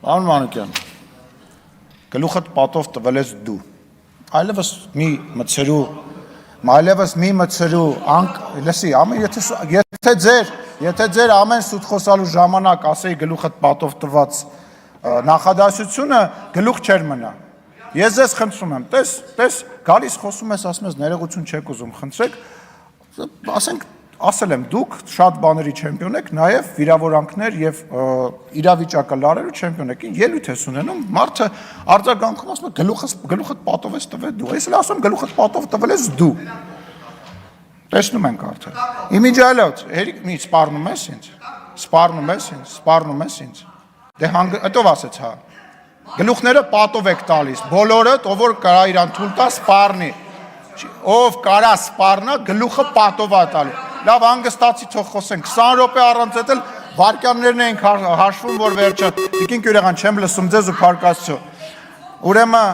Պարոն Մանուկյան, գլուխդ պատով տվել ես դու, այլևս մի մտցրու, լսի, եթե ձեր ամեն սուտ խոսալու ժամանակ ասեի գլուխդ պատով տված նախադասությունը գլուխ չեր մնա, ես ձեզ խնդրում եմ, տես, գալիս խոսում ես, ասում ես ներողություն չեք ուզում, խնդրեք, ասենք, ասել եմ դուք շատ բաների չեմպիոն եք, նաև վիրավորանքներ և իրավիճակը լարելու չեմպիոն եք, ելույթ ես ունենում, մարդը արձագանքում ասում է գլուխդ պատով ես տվել դու, ես էլ ասում գլուխդ պատով տվել ես դու, տեսնում ենք արդեն, իմիջայլոց, մի սպառնում ես ինձ, դե հետով ասեց հա, գլուխները պատով եք տալիս, բոլորը, ով որ կարա իրան թույլ տա սպառնի, ով կարա սպառնա, գլուխը պատով է տալու, լավ հանգստացի թող խոսենք, 20 րոպե առանց էլ վարկյաններն ենք հաշվում, որ վերջը, տիկին Կյուրեղան, չեմ լսում ձեզ ու փարկացու, ուրեմն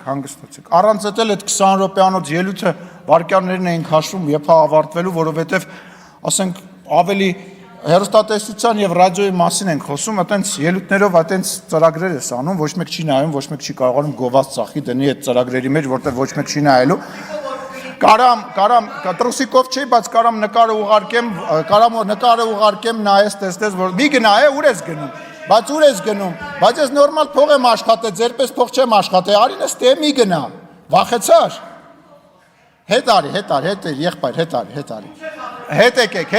հանգստացեք, առանց էլ այդ 20 րոպեանոց ելույթը վարկյաններն ենք հաշվում, երբ ավարտվելու, որովհետև, ասենք, ավելի հեռուստատեսության և ռադիոյի մասին ենք խոսում, այտենց ելույթներով այտենց ծրագրեր ես անում, ոչ մեկ չի նայում, ոչ մեկ չի կարողանում գովազ ծախի դնի այդ ծրագրերի մեջ, որտեղ ոչ մեկ չի նայելու, կարամ տրուսիկով չի, բայց կարամ նկարը ուղարկեմ նայես տեսնես, որ մի գնա է, ուր ես գնում, բայց ես նորմալ փող եմ աշխատել, ձերպես փող չեմ աշխատել, արին ես տե մի գնա, վախեցար, հետ արի, եղբայր, հետ արի, հետ եկեք,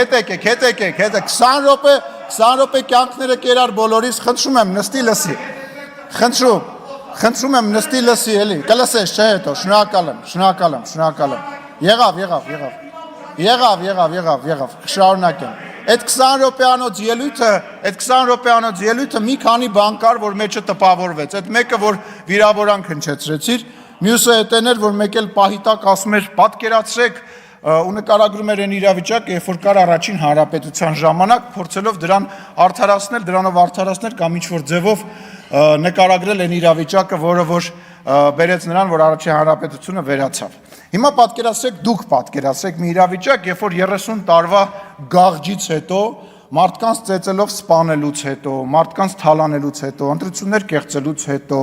20 րոպե կյանքները կերար բոլորիս, խնդրում եմ նստի լսի, խնդրում եմ նստի լսի էլի, կլսես չէ հետո, շնորհակալ եմ, եղավ, շարունակեմ, այդ 20 րոպեանոց ելույթը մի քանի բան կար, որ մեջը տպավորվեց, այդ մեկը, որ վիրավորանք հնչեցրեցիր, մյուսը էտեն էր, որ մեկ էլ պահիտակ ասում էր պատկերացրեք ու նկարագրում էր այն իրավիճակը, երբ որ կար առաջին հանրապետության ժամանակ, փորձելով դրանով արդարացնել կամ ինչ-որ ձևով նկարագրել այն իրավիճակը, որը որ բերեց նրան, որ առաջին հանրապետությունը վերացավ։ Հիմա դուք պատկերացրեք մի իրավիճակ, երբ որ 30 տարվա գաղջից հետո, մարդկանց ծեծելով սպանելուց հետո, մարդկանց թալանելուց հետո, ընտրություններ կեղծելուց հետո,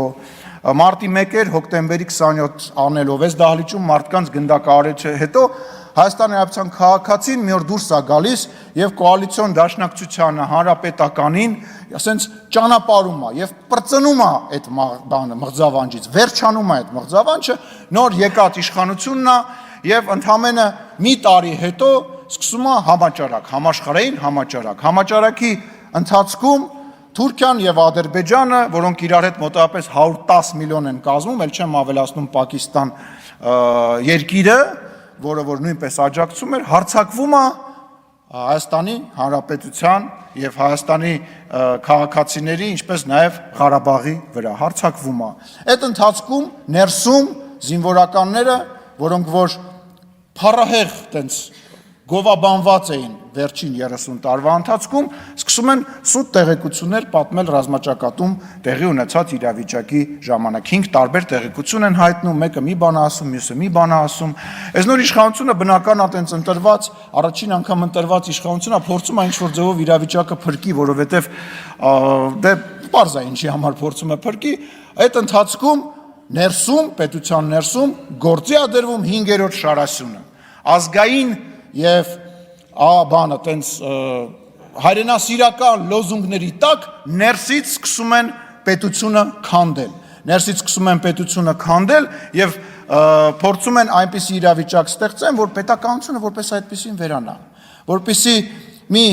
մարտի 1 հոկտեմբերի 27 անելով ես դահլիճում մարդկանց գնդակահարեց հետո Հայաստանի Հանրապետության քաղաքացին մի օր դուրս է գալիս եւ կոալիցիոն դաշնակցությանը հանրապետականին ասենց ճանապարհում է եւ պրծնում է այդ բանը մղձավանջից վերջանում է այդ մղձավանջը նոր եկած իշխանությունն է եւ ընդամենը մի տարի հետո սկսում է համաճարակ համաշխարհային համաճարակի ընթացքում Թուրքիան եւ Ադրբեջանը, որոնք իրար հետ մոտավորապես 110 միլիոն են կազմում, ել չեմ ավելացնում Պակիստան երկիրը, որը որ նույնպես աջակցում էր, հարձակվում է Հայաստանի Հանրապետության եւ Հայաստանի քաղաքացիների, ինչպես նաեւ Ղարաբաղի վրա հարձակվում է։ Այդ ընթացքում ներսում զինվորականները, որոնք որ փառահեղ տենց գովաբանված էին վերջին 30 տարվա ընթացքում, սկսում են սուտ տեղեկություններ պատմել ռազմաճակատում տեղի ունեցած իրավիճակի ժամանակ։ 5 տարբեր տեղեկություն են հայտնում, մեկը մի բան ասում, մյուսը մի բան ասում։ Այս նոր իշխանությունը բնական է տենց ընտրված, առաջին անգամ ընտրված իշխանությունը փորձում է ինչ-որ ձևով իրավիճակը փրկի, որովհետև դե պարզ է ինչի համար փորձում է փրկի, այդ ընթացքում ներսում, պետության ներսում գործի է դրվում 5-րդ շարասյունը։ Ազգային եւ բանը տենց հայրենասիրական լոզունգների տակ ներսից սկսում են պետությունը քանդել եւ փորձում են այնպիսի իրավիճակ ստեղծեն, որ պետականությունը որպես այդպեսին վերանա, որպեսի մի,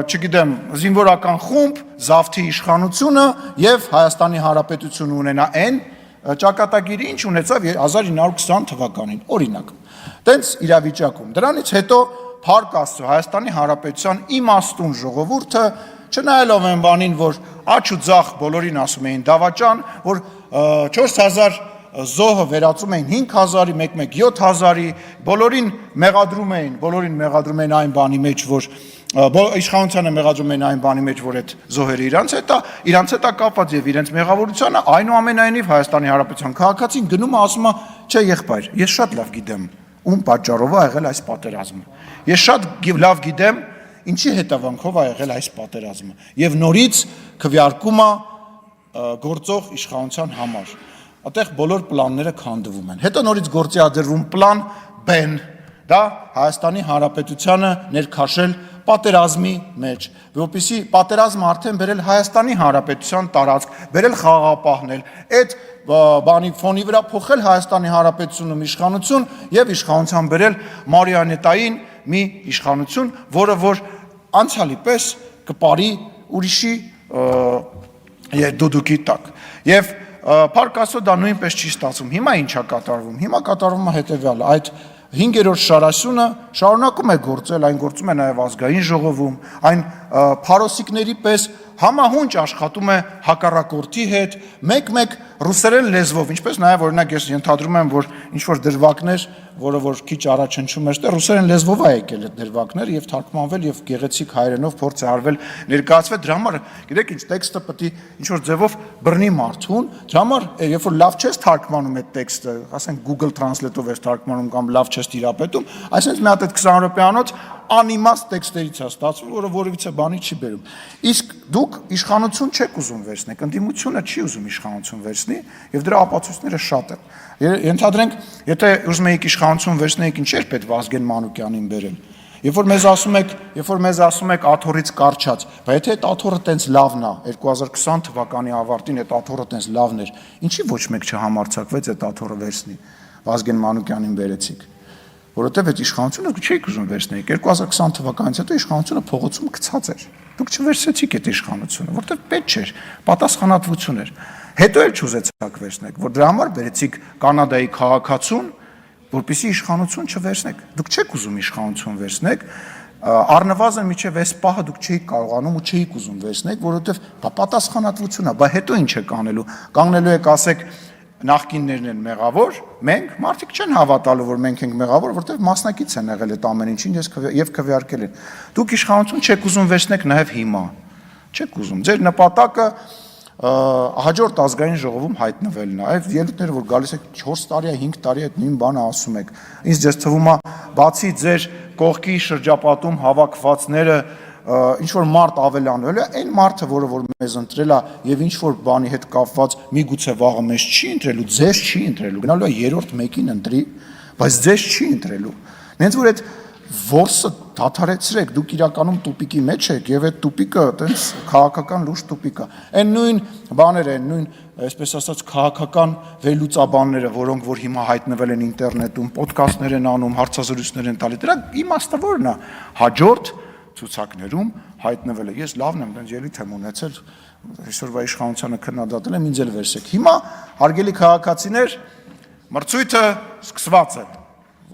չգիտեմ, զինվորական խումբ, զավթի իշխանությունը եւ Հայաստանի Հանրապետությունը ունենա այն ճակատագիրը ինչ ունեցավ 1920 թվականին, օրինակ։ Տենց իրավիճակում։ Դրանից հետո Փառք Աստծո Հայաստանի Հանրապետության իմաստուն ժողովուրդը, չնայելով այն բանին, որ աչ ու ձախ բոլորին ասում էին դավաճան, որ 4000 զոհը վերածում էին 5000-ի, մեկ-մեկ 7000-ի, բոլորին մեղադրում էին այն բանի մեջ, որ իշխանությանը մեղադրում էին այն բանի մեջ, որ այդ զոհերը իրանց հետ է կապված եւ իրենց մեղավորությունը, այնուամենայնիվ Հայաստանի Հանրապետության քաղաքացին գնում է ասում է, չէ եղբայր, ես շատ լավ գիտեմ ում պատճառով է եղել այս պատերազմը։ Ես շատ լավ գիտեմ ինչի հետևանքով ա եղել այս պատերազմը եւ նորից քվեարկում է գործող իշխանության համար։ Այդտեղ բոլոր պլանները քանդվում են։ Հետո նորից գործի ադրվում պլան B-ն, դա Հայաստանի Հանրապետությանը ներքաշել պատերազմի մեջ, որպեսզի պատերազմը արդեն բերել Հայաստանի Հանրապետության տարածք, բերել խաղաղապահնել, այդ բանի ֆոնի վրա փոխել Հայաստանի Հանրապետությունում իշխանություն եւ իշխանության բերել մարիոնետային մի իշխանություն, որը որ անցյալի պես կպարի ուրիշի դուդուկի տակ։ Եվ փառք Աստծո դա նույնպես չի ստացվում։ Հիմա ինչա կատարվում։ Հիմա կատարվում է հետեւյալը, այդ 5-րդ շարասյունը շարունակում է գործել, այն գործում է նաև ազգային ժողովում, այն փարոսիկների պես համահունչ աշխատում է հակառակորդի հետ, մեկ-մեկ ռուսերեն լեզվով, ինչպես նաև օրինակ ես ենթադրում եմ, որ ինչ-որ դրվագներ, որը որ քիչ առաջ հնչում էր, ռուսերեն լեզվով է եկել այդ դրվագները եւ թարգմանվել եւ գեղեցիկ հայերենով փորձ է արվել ներկայացվել, դրա համար գիտեք ինչ տեքստը պետք է ինչ-որ ձևով բռնի մարդուն, դրա համար երբ որ լավ չես թարգմանում այդ տեքստը, ասենք Google Translate-ով ես թարգմանում կամ լավ չես տիրապետում, այսինքն մի հատ այդ 20 րոպեանոց անիմաստ տեքստերից է ստացվում, որը որևիցե բանի չի բերում։ Իսկ դուք իշխանություն չեք ուզում վերցնեք, ընդդիմությունը չի ուզում իշխանություն վերցնի, եւ դրա ապացույցները շատ են։ Ենթադրենք, եթե ուզում եք իշխանություն վերցնեիք, ինչ էր պետք Վազգեն Մանուկյանին բերել։ Երբ որ մեզ ասում եք աթոռից կարճած, բայց եթե այդ աթոռը տենց լավն է, 2020 թվականի ավարտին այդ աթոռը տենց լավն էր, ինչի ոչ մեկ չհամարձակվեց այդ աթոռը վերցնի։ Վազգեն Մանուկյանին բերեցիք։ Որովհետև այդ իշխանությունը դուք չէիք ուզում վերցնեիք 2020 թվականից հետո իշխանությունը փողոցում գցած էր։ Դուք չվերցրեցիք այդ իշխանությունը, որովհետև պետք չէր, պատասխանատվություն էր։ Հետո էլ չուզեցաք վերցնեք, որ դրա համար բերեցիք Կանադայի քաղաքացուն, որպեսզի իշխանություն չվերցնեք։ Դուք չեք ուզում իշխանություն վերցնեք, առնվազն միջև այս պահը դուք չէիք կարողանում ու չէիք ուզում վերցնեք, որովհետև պատասխանատվություն է, բայց հետո ինչ եք անելու։ Կանգնելու եք ասեք նախկիններն են մեղավոր, մենք մարդիկ չեն հավատալու, որ մենք ենք մեղավոր, որովհետև մասնակից են եղել այդ ամեն ինչին եւ քվեարկել են։ Դուք իշխանություն չեք ուզում վերցնեք նաեւ հիմա։ Չեք ուզում։ Ձեր նպատակը հաջորդ ազգային ժողովում հայտնվելն է։ Այդ ելույթները, որ գալիս եք 4 տարի, 5 տարի այդ նույն բանը ասում եք։ Ինձ ձեզ թվում է, բացի ձեր կողքի շրջապատում հավաքվածները ինչ որ մարդ ավելանվել է, այն մարդը, որը մեզ ընտրել է եւ ինչ որ բանի հետ կապված միգուցե վաղը մեզ չի ընտրելու, ձեզ չի ընտրելու, գնալու է երրորդ մեկին ընտրի, բայց ձեզ չի ընտրելու։ Նենց որ այդ որսը դադարեցրեք, դուք իրականում տուպիկի մեջ եք եւ այդ տուպիկը այտենց քաղաքական լուրջ տուպիկ է։ Այն նույն բաները, այն նույն, այսպես ասած, քաղաքական վերլուծաբանները, որոնք որ հիմա հայտնվել են ինտերնետում, ոդքասթներ են անում, հարցազրույցներ են տալի, դրա իմաստը ո՞րն է։ Հաջորդ ցուցակներում հայտնվել է։ Ես լավն եմ, դեռ ելույթ եմ ունեցել, այսօրվա իշխանությանը քննադատել եմ, ինձ էլ վերցեք։ Հիմա հարգելի քաղաքացիներ, մրցույթը սկսված է։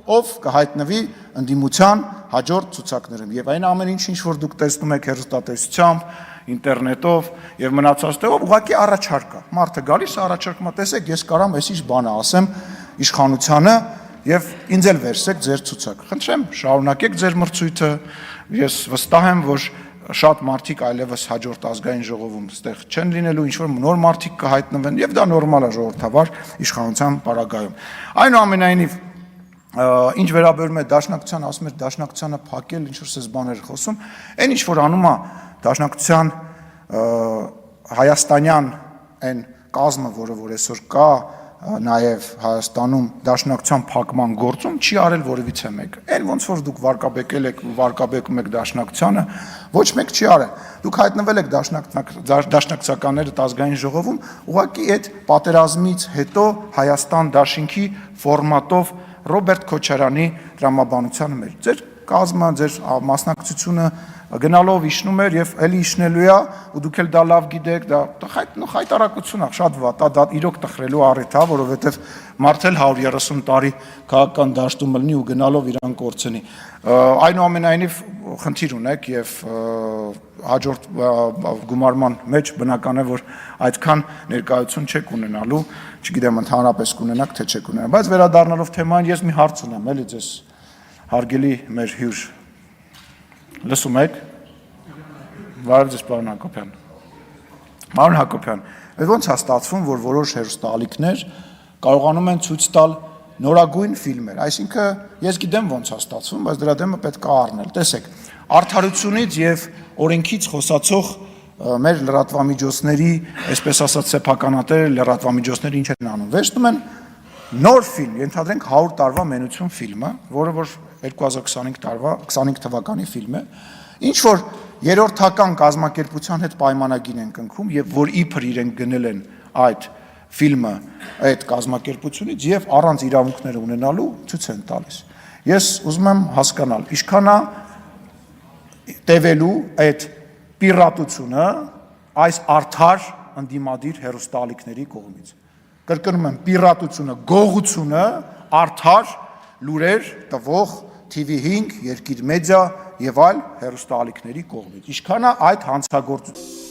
Ով կհայտնվի ընդդիմության հաջորդ ցուցակներում եւ այն ամեն ինչ որ դուք տեսնում եք հեռուստատեսությամբ, ինտերնետով եւ մնացած տեղով, ուղղակի առաջարկ է։ Մարդը գալիս է առաջարկում, տեսեք, ես կարամ այսիշ բանը ասեմ իշխանությանը եւ ինձ էլ վերցեք ձեր ցուցակ։ Խնդրեմ, շարունակեք ձեր մրցույթը։ Ես վստահ եմ, որ շատ մարդիկ այլևս հաջորդ ազգային ժողովում ստեղ չեն լինելու, ինչ որ նոր մարդիկ կհայտնվեն եւ դա նորմալ է ժողովրդավար իշխանության պարագայում։ Այնուամենայնիվ ինչ վերաբերում է դաշնակցության, ասում էր դաշնակցությանը փակել, ինչ որ սես բաներ խոսում, այն ինչ որ անում է դաշնակցության հայաստանյան այն կազմը, որը որ այսօր կա նաև Հայաստանում դաշնակցության փակման գործում չի արել որևիցե մեկը։ Այն ոնց որ դուք վարկաբեկել եք ու վարկաբեկում եք դաշնակցությանը, ոչ մեկ չի արել։ Դուք հայտնվել եք դաշնակցականները ազգային ժողովում, ուղղակի այդ պատերազմից հետո Հայաստան դաշինքի ֆորմատով Ռոբերտ Քոչարյանի դրամաբանությանը մեր։ Ձեր կազմը, ձեր մասնակցությունը գնալով իշնում էր եւ էլի իշնելու է ու դուք էլ դա լավ գիտեք, դա խայտարակություն է, շատ վատ է, դա իրոք տխրելու առիթ է, որովհետեւ մարդը 130 տարի քաղաքական դաշտում լինի ու գնալով իրան կորցնի։ Այնուամենայնիվ խնդիր ունեք եւ հաջորդ գումարման մեջ բնական է, որ այդքան ներկայություն չեք ունենալու, չգիտեմ ընդհանրապես կունենաք թե չեք ունենա, բայց վերադառնալով թեմային ես մի հարց ունեմ, էլի ձեզ հարգելի մեր հյուր լսում եք։ Բարև ձեզ, պարոն Հակոբյան։ Պարոն Հակոբյան, ոնց է ստացվում, որ որոշ հեռուստաալիքներ կարողանում են ցույց տալ նորագույն ֆիլմեր, այսինքն ես գիտեմ ոնց է ստացվում, բայց դրա դեմը պետք է առնել։ Տեսեք, արդարությունից եւ օրենքից խոսացող մեր լրատվամիջոցների, այսպես ասած, սեփականատեր լրատվամիջոցները ինչ են անում։ Վերցնում են նոր ֆիլմ, ենթադրենք 100 տարվա մենություն ֆիլմը, որը որ 2025 թվականի ֆիլմ է, ինչ որ երրորդական կազմակերպության հետ պայմանագիր են կնքում եւ որ իբր իրենք գնել են այդ ֆիլմը այդ կազմակերպությունից եւ առանց իրավունքները ունենալու ցույց են տալիս։ Ես ուզում եմ հասկանալ, ինչքան է տևելու այդ պիրատությունը այս արդար ընդդիմադիր հեռուստաալիքների կողմից։ Կրկնում եմ, պիրատությունը, գողությունը արդար լուրեր տվող TV5, Երկիր մեդիա եւ այլ հեռուստաալիքների կողմից։ Ինչքան է այդ հանցագործությունը